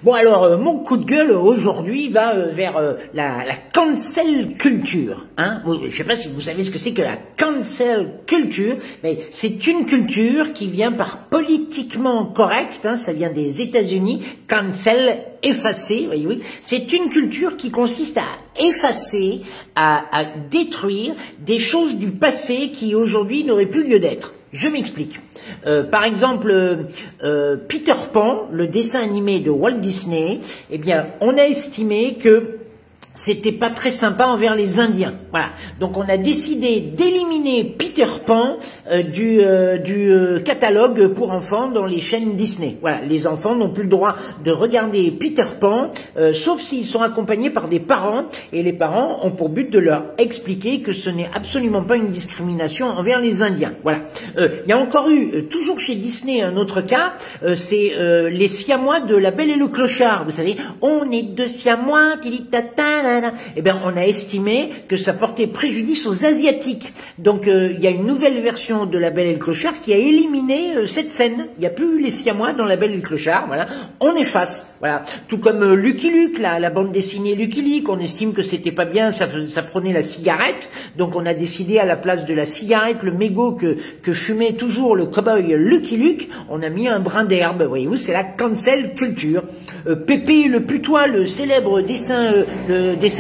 Bon alors, mon coup de gueule aujourd'hui va vers la cancel culture. Hein, je ne sais pas si vous savez ce que c'est que la cancel culture, mais c'est une culture qui vient par politiquement correct, hein, ça vient des États-Unis, cancel, effacer, voyez-vous. C'est une culture qui consiste à effacer, à détruire des choses du passé qui aujourd'hui n'auraient plus lieu d'être. Je m'explique. Par exemple, Peter Pan, le dessin animé de Walt Disney, eh bien, on a estimé que c'était pas très sympa envers les Indiens. Voilà. Donc on a décidé d'éliminer Peter Pan du catalogue pour enfants dans les chaînes Disney. Voilà. Les enfants n'ont plus le droit de regarder Peter Pan, sauf s'ils sont accompagnés par des parents. Et les parents ont pour but de leur expliquer que ce n'est absolument pas une discrimination envers les Indiens. Voilà. Il y a encore eu, toujours chez Disney, un autre cas, c'est les Siamois de La Belle et le Clochard. Vous savez, on est deux Siamois, tili-tata. Eh bien, on a estimé que ça portait préjudice aux Asiatiques. Donc, il y a une nouvelle version de La Belle et le Clochard qui a éliminé cette scène. Il n'y a plus les Siamois dans La Belle et le Clochard. Voilà, on efface. Voilà, tout comme Lucky Luke, la bande dessinée Lucky Luke, on estime que c'était pas bien, ça prenait la cigarette. Donc, on a décidé à la place de la cigarette, le mégot que fumait toujours le cow-boy Lucky Luke, on a mis un brin d'herbe. Voyez-vous, c'est la cancel culture. Pépé le Putois, le célèbre dessin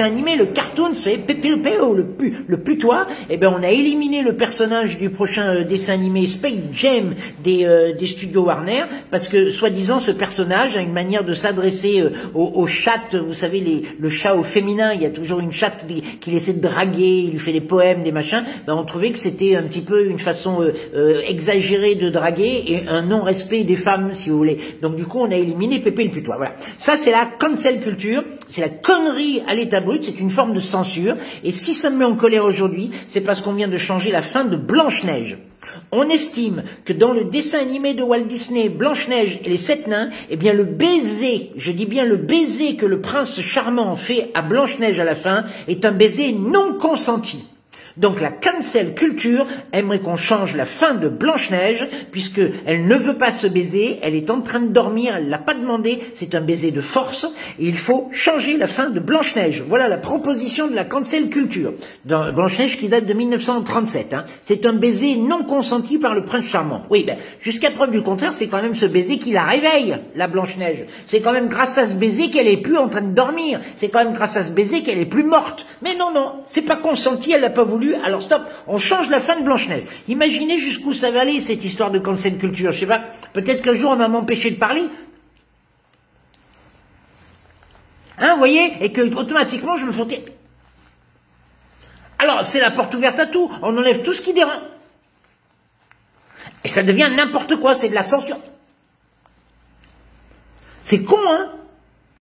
animé, le cartoon, c'est Pépé le Putois, eh bien on a éliminé le personnage du prochain dessin animé Space Jam des studios Warner, parce que soi-disant ce personnage a une manière de s'adresser aux chattes, vous savez, le chat au féminin, il y a toujours une chatte qui essaie de draguer, il lui fait des poèmes, des machins, ben on trouvait que c'était un petit peu une façon exagérée de draguer et un non-respect des femmes, si vous voulez. Donc du coup on a éliminé Pépé le Putois, voilà. Ça c'est la cancel culture, c'est la connerie à l'état brut, c'est une forme de censure, et si ça me met en colère aujourd'hui, c'est parce qu'on vient de changer la fin de Blanche-Neige. On estime que dans le dessin animé de Walt Disney, Blanche-Neige et les 7 nains, eh bien le baiser, je dis bien le baiser que le prince charmant fait à Blanche-Neige à la fin, est un baiser non consenti. Donc la cancel culture aimerait qu'on change la fin de Blanche-Neige, puisque elle ne veut pas se baiser, elle est en train de dormir, elle l'a pas demandé, c'est un baiser de force, et il faut changer la fin de Blanche-Neige. Voilà la proposition de la cancel culture. Dans Blanche-Neige qui date de 1937, hein. C'est un baiser non consenti par le prince charmant. Oui, ben, jusqu'à preuve du contraire, c'est quand même ce baiser qui la réveille, la Blanche-Neige. C'est quand même grâce à ce baiser qu'elle est plus en train de dormir. C'est quand même grâce à ce baiser qu'elle est plus morte. Mais non, non, c'est pas consenti, elle l'a pas voulu. Alors stop, on change la fin de Blanche-Neige. Imaginez jusqu'où ça va aller, cette histoire de cancel culture. Je sais pas, peut-être qu'un jour on va m'empêcher de parler. Hein, vous voyez, et que automatiquement je me foutais. Alors c'est la porte ouverte à tout, on enlève tout ce qui dérange. Et ça devient n'importe quoi, c'est de la censure. C'est con, hein?